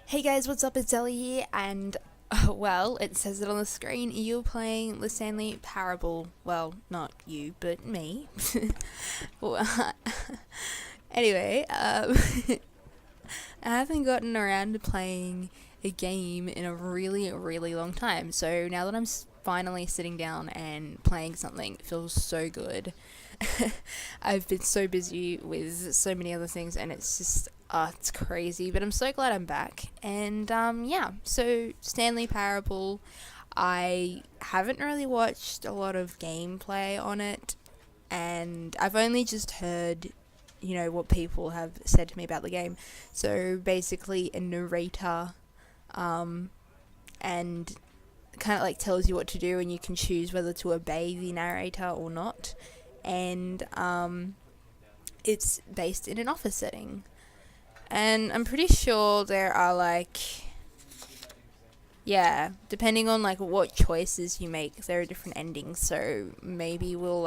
Hey guys, what's up? It's Elly here, and well, it says it on the screen. You're playing the Stanley Parable. Well, not you, but me. Well, anyway, I haven't gotten around to playing a game in a really, really long time. So now that I'm finally sitting down and playing something, it feels so good. I've been so busy with so many other things, and it's just it's crazy, but I'm so glad I'm back. And yeah, so Stanley Parable, I haven't really watched a lot of gameplay on it, and I've only just heard, what people have said to me about the game. So basically, a narrator, and kind of like tells you what to do, and you can choose whether to obey the narrator or not. And it's based in an office setting. And I'm pretty sure there are depending on what choices you make, there are different endings. So maybe we'll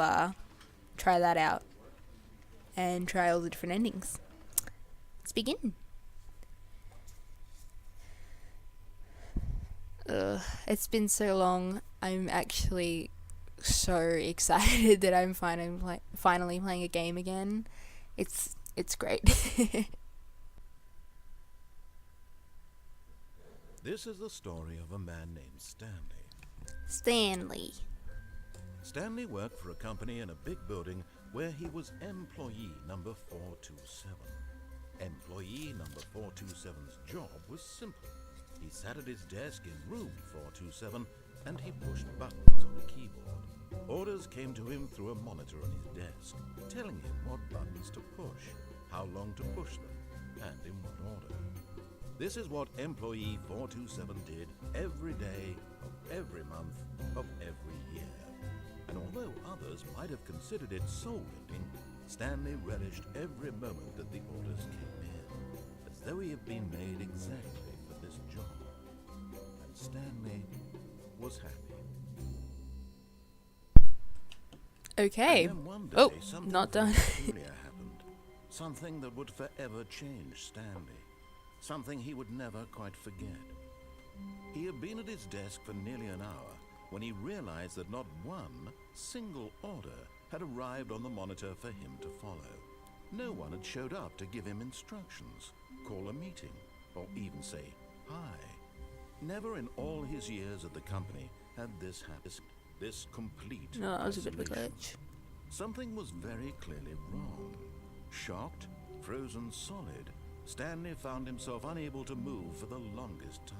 try that out and try all the different endings. Let's begin. It's been so long. I'm actually so excited that I'm finally playing a game again. It's great. This is the story of a man named Stanley. Stanley worked for a company in a big building where he was employee number 427. Employee number 427's job was simple. He sat at his desk in room 427 and he pushed buttons on a keyboard. Orders came to him through a monitor on his desk, telling him what buttons to push, how long to push them, and in what order. This is what employee 427 did every day of every month of every year. And although others might have considered it soul-lifting, Stanley relished every moment that the orders came in, as though he had been made exactly for this job. And Stanley was happy. Okay. And then one day, something not done. peculiar happened. Something that would forever change Stanley. Something he would never quite forget. He had been at his desk for nearly an hour when he realized that not one single order had arrived on the monitor for him to follow. No one had showed up to give him instructions, call a meeting, or even say hi. Never in all his years at the company had this happened. This complete No, that was a bit of a isolation. glitch. Something was very clearly wrong. Shocked, frozen solid, Stanley found himself unable to move for the longest time.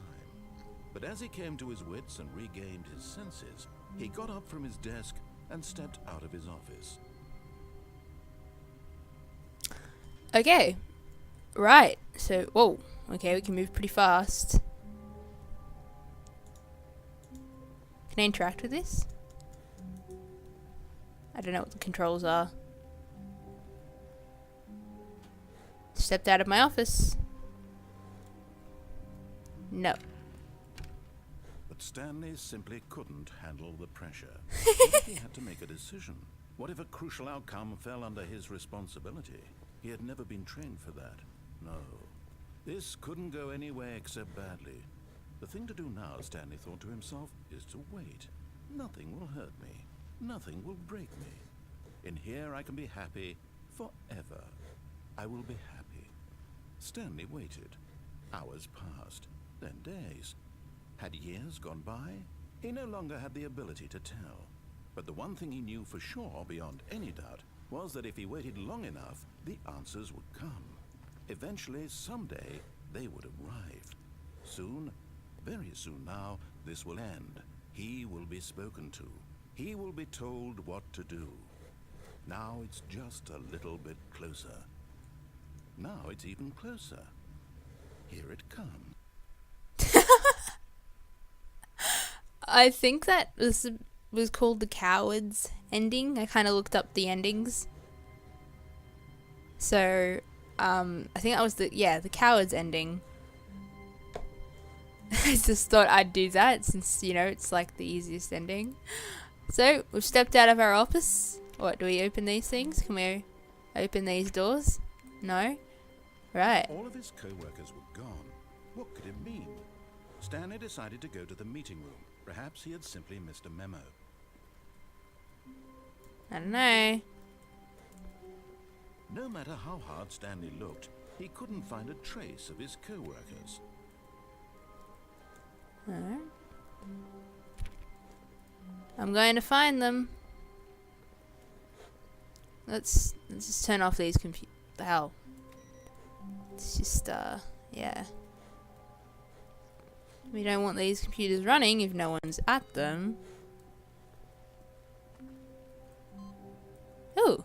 But as he came to his wits and regained his senses, he got up from his desk and stepped out of his office. Okay. Right. So, whoa. Okay, we can move pretty fast. Can I interact with this? I don't know what the controls are. Stepped out of my office. No. But Stanley simply couldn't handle the pressure. What if he had to make a decision? What if a crucial outcome fell under his responsibility? He had never been trained for that. No. This couldn't go any way except badly. The thing to do now, Stanley thought to himself, is to wait. Nothing will hurt me. Nothing will break me. In here I can be happy forever. I will be happy. Stanley waited. Hours passed, then days. Had years gone by? He no longer had the ability to tell. But the one thing he knew for sure, beyond any doubt, was that if he waited long enough, the answers would come. Eventually, someday, they would arrive. Soon, very soon now, this will end. He will be spoken to. He will be told what to do. Now it's just a little bit closer. Now it's even closer. Here it comes. I think that this was called the Cowards ending. I kind of looked up the endings. So, I think that was the Cowards ending. I just thought I'd do that since, it's like the easiest ending. So, we've stepped out of our office. What, do we open these things? Can we open these doors? No? Right. All of his co-workers were gone. What could it mean? Stanley decided to go to the meeting room. Perhaps he had simply missed a memo. I don't know. No matter how hard Stanley looked, he couldn't find a trace of his co-workers. Alright. I'm going to find them. Let's just turn off these the hell. It's just yeah. We don't want these computers running if no one's at them. Ooh.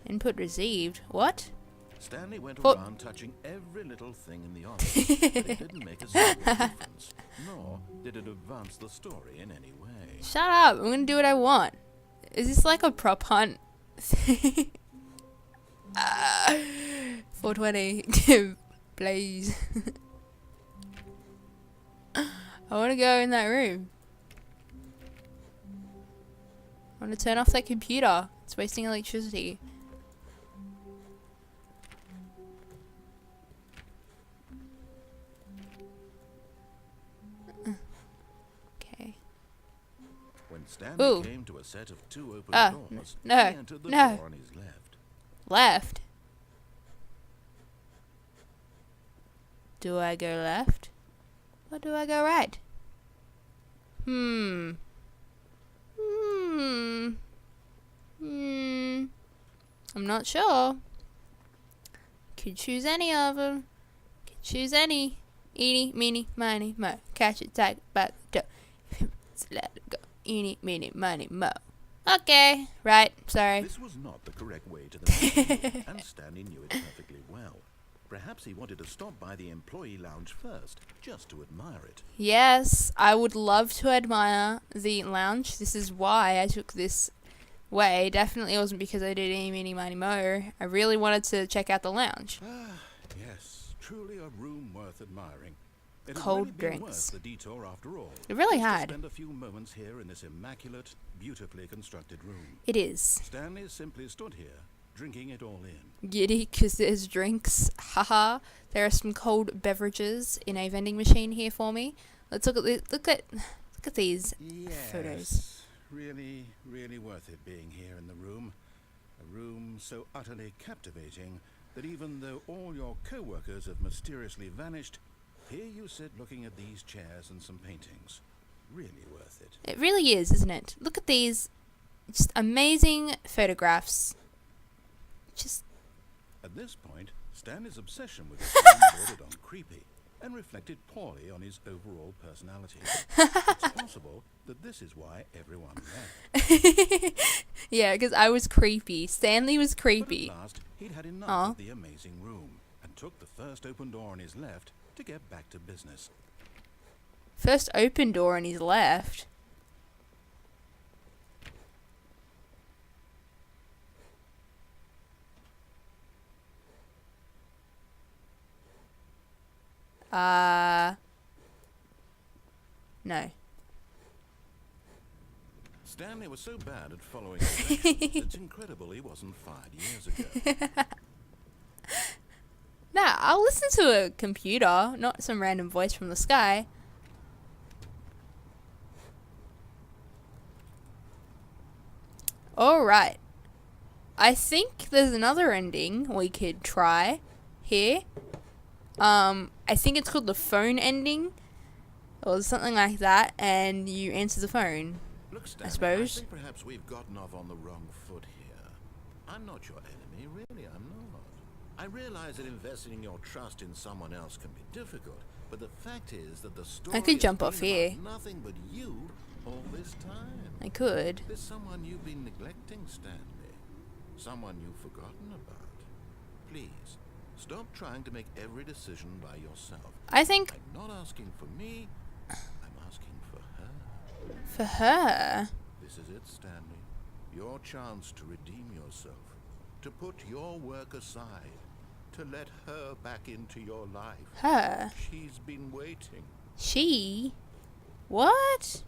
Input received. What? Stanley went around touching every little thing in the office, but it didn't make a single difference, nor did it advance the story in any way. Shut up! I'm gonna do what I want. Is this like a prop hunt? 420. Please. I want to go in that room. I want to turn off that computer. It's wasting electricity. Okay. When Stanley came to a set of 2 open doors, no, he entered the door on his left. Left? Do I go left? Or do I go right? I'm not sure. Could choose any of them. Could choose any. Eeny, meeny, miny, mo. Catch it, tag, back, go. Let it go. Eeny, meeny, miny, mo. Okay, right, sorry. This was not the correct way to the meeting, and Stanley knew it perfectly well. Perhaps he wanted to stop by the employee lounge first, just to admire it. Yes, I would love to admire the lounge. This is why I took this way. Definitely wasn't because I did eeny, meeny, miny, mo. I really wanted to check out the lounge. Ah, yes, truly a room worth admiring. It Cold had really been drinks. worth the detour after all. It really Just to had. spend a few moments here in this immaculate, beautifully constructed room. It is. Stanley simply stood here, drinking it all in. Giddy, because there's drinks. Haha. There are some cold beverages in a vending machine here for me. Let's look at this. Look at these photos. Really, really worth it being here in the room. A room so utterly captivating that even though all your co-workers have mysteriously vanished, here you sit looking at these chairs and some paintings. Really worth it. It really is, isn't it? Look at these just amazing photographs. Just At this point, Stanley's obsession with his room bordered on creepy and reflected poorly on his overall personality. It's possible that this is why everyone left. yeah, because I was creepy. Stanley was But creepy. at last, he'd had enough Aw. of the amazing room and took the first open door on his left to get back to business. First open door on his left. No. Stanley was so bad at following directions, it's incredible he wasn't fired years ago. Nah, I'll listen to a computer, not some random voice from the sky. Alright. I think there's another ending we could try here. I think it's called the phone ending or something like that, and you answer the phone. Look, Stanley, I suppose. I think perhaps we've gotten off on the wrong foot here. I'm not your enemy, really, I'm not. I realize that investing your trust in someone else can be difficult, but the fact is that the story I could has jump been off here. about nothing but you all this time. I could. There's someone you've been neglecting, Stanley. Someone you've forgotten about. Please, stop trying to make every decision by yourself. I think I'm not asking for me, I'm asking for her. for her. This is it, Stanley. Your chance to redeem yourself. To put your work aside. To let her back into your life. Her. She's been waiting. She? What?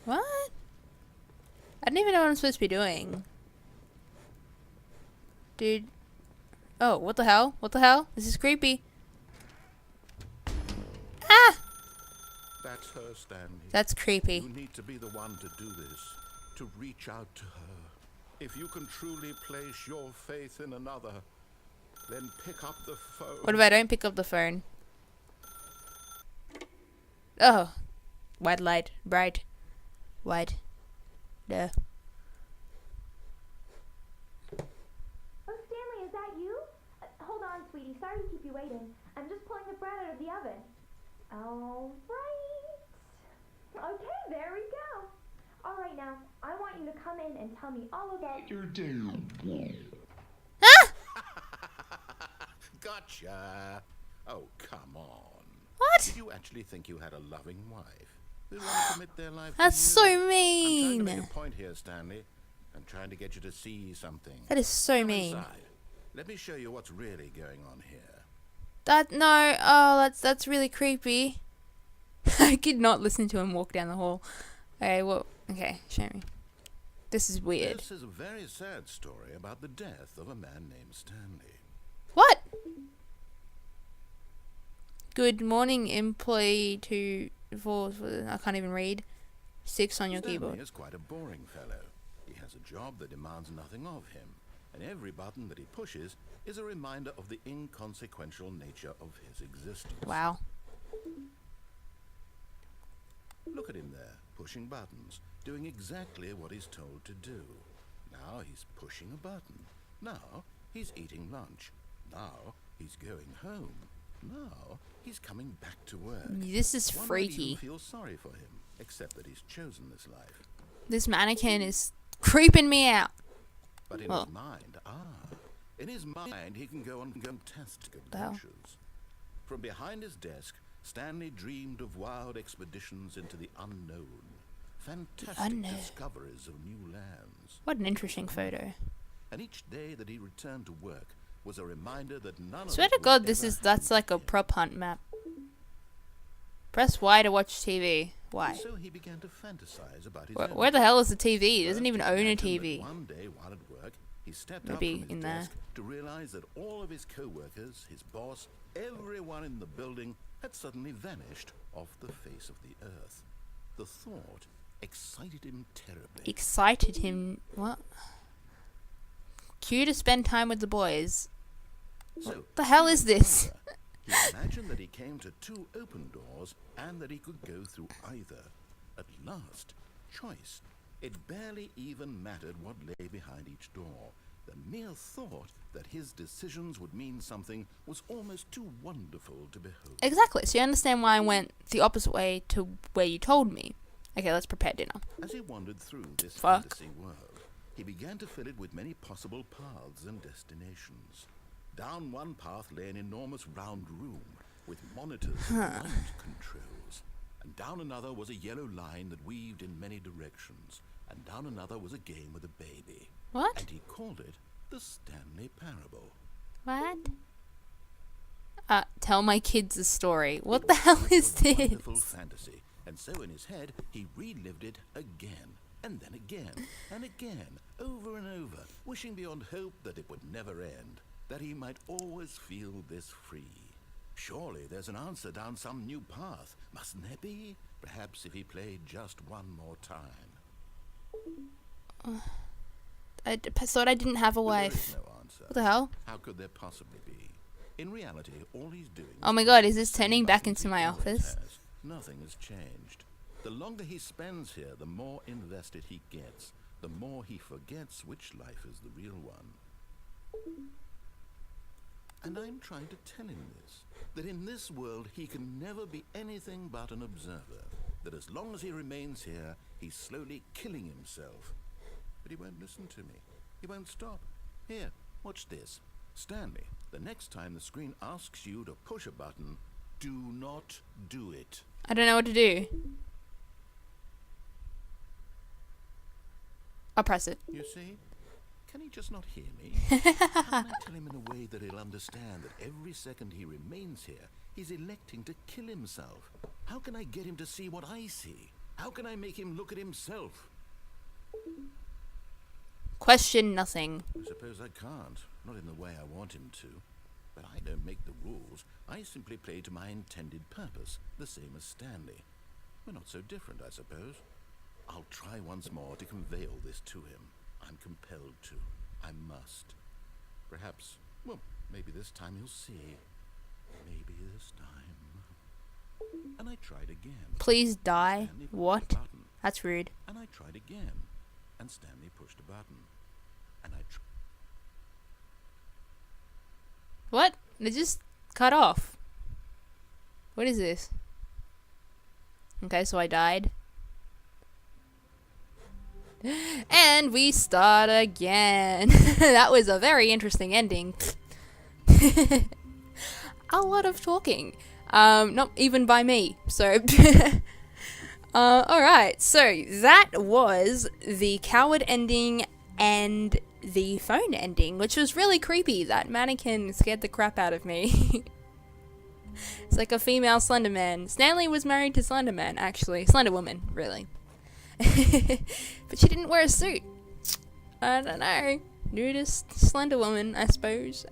What? I don't even know what I'm supposed to be doing. Dude. Oh, what the hell? What the hell? This is creepy. Ah! That's her, Stanley. That's creepy. You need to be the one to do this, to reach out to her. If you can truly place your faith in another, then pick up the phone. What if I don't pick up the phone? Oh. White light. Bright. White. Duh. Oh, Stanley, is that you? Hold on, sweetie. Sorry to keep you waiting. I'm just pulling the bread out of the oven. All right. Okay, there we go. All right, now, I want you to come in and tell me all about your day. Ah! Gotcha. Oh, come on. What? Did you actually think you had a loving wife who wanted to commit their life That's to you? so I'm trying mean. to make a point here, Stanley. I'm trying to get you to see something. That is so Come mean. inside. Let me show you what's really going on here. No. Oh, that's really creepy. I could not listen to him walk down the hall. Okay, well, okay, show me. This is weird. This is a very sad story about the death of a man named Stanley. What? Good morning, employee 2 4. I can't even read. 6 on your Stanley keyboard. is quite a boring fellow. He has a job that demands nothing of him, and every button that he pushes is a reminder of the inconsequential nature of his existence. Wow. Look at him there, pushing buttons, doing exactly what he's told to do. Now he's pushing a button. Now he's eating lunch. Now he's going home. Now he's coming back to work. This is One might freaky. even feel sorry for him, except that he's chosen this life. This mannequin is creeping me out. But in Oh. his mind, in his mind, he can go on fantastic The hell? adventures. From behind his desk, Stanley dreamed of wild expeditions into the unknown, fantastic unknown. discoveries of new lands. What an interesting photo. And each day that he returned to work was a reminder that none Swear of to it would God, ever that's happen like a again. prop hunt map. Press Y to watch TV. Why? And so he began to fantasize about his Where the hell is the TV? He doesn't First, even he own a imagined that TV. One day while at work, he stepped Maybe up from his in there. desk to realize that all of his co-workers, his boss, everyone in the building had suddenly vanished off the face of the earth. The thought excited him terribly. Excited him. What? Cue to spend time with the boys. So, the hell is this? He imagined that he came to 2 open doors and that he could go through either. At last, choice. It barely even mattered what lay behind each door. The mere thought that his decisions would mean something was almost too wonderful to behold. Exactly. So you understand why I went the opposite way to where you told me. Okay, let's prepare dinner. As he wandered through this Fuck. fantasy world, he began to fill it with many possible paths and destinations. Down one path lay an enormous round room with monitors and mind controls. And down another was a yellow line that weaved in many directions. And down another was a game with a baby. What? And he called it the Stanley Parable. What? Tell my kids the story. What the hell is It was a wonderful this? fantasy. And so in his head, he relived it again, and then again, and again, over and over, wishing beyond hope that it would never end, that he might always feel this free. Surely there's an answer down some new path, mustn't there be? Perhaps if he played just one more time. I thought I didn't have a But there is wife. no answer. What the hell? How could there possibly be? In reality, all he's doing Oh my is God, pushing is the this same turning back buttons into he my always office? has. Nothing has changed. The longer he spends here, the more invested he gets. The more he forgets which life is the real one. And I'm trying to tell him this, that in this world he can never be anything but an observer, that as long as he remains here, he's slowly killing himself. But he won't listen to me. He won't stop. Here, watch this. Stanley, the next time the screen asks you to push a button, do not do it. I don't know what to do. I'll press it. You see? Can he just not hear me? How can I tell him in a way that he'll understand that every second he remains here, he's electing to kill himself? How can I get him to see what I see? How can I make him look at himself? Question nothing. I suppose suppose I can't. Not in the way I want him to. But I don't make the rules. I simply play to my intended purpose, the same as Stanley. We're not so different, I suppose. I'll try once more to convey all this to him. I'm compelled to. I must. Perhaps, well, maybe this time he'll see. Maybe this time. And I tried again. Please die. Stanley pushed What? a button. That's rude. And I tried again. And Stanley pushed a button. And I tried. What? They just cut off. What is this? Okay, so I died. And we start again. That was a very interesting ending. A lot of talking. Not even by me. So, alright. So, that was the coward ending and the phone ending, which was really creepy. That mannequin scared the crap out of me. It's like a female Slender Man. Stanley was married to Slender Man, actually. Slender Woman, really. But she didn't wear a suit. I don't know. Nudist Slender Woman, I suppose,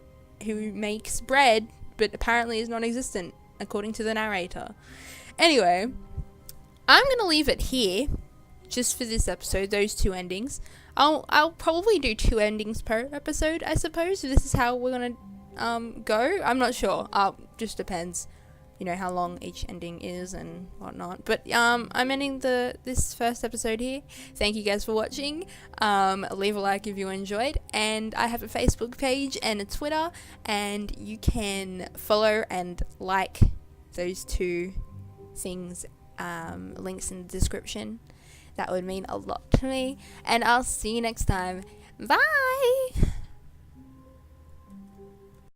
who makes bread, but apparently is non-existent, according to the narrator. Anyway, I'm gonna leave it here, just for this episode, those two endings. I'll probably do 2 endings per episode, I suppose. This is how we're gonna go. I'm not sure. Just depends, you know, how long each ending is and whatnot. But I'm ending this first episode here. Thank you guys for watching. Leave a like if you enjoyed, and I have a Facebook page and a Twitter, and you can follow and like those 2 things. Links in the description. That would mean a lot to me, and I'll see you next time. Bye!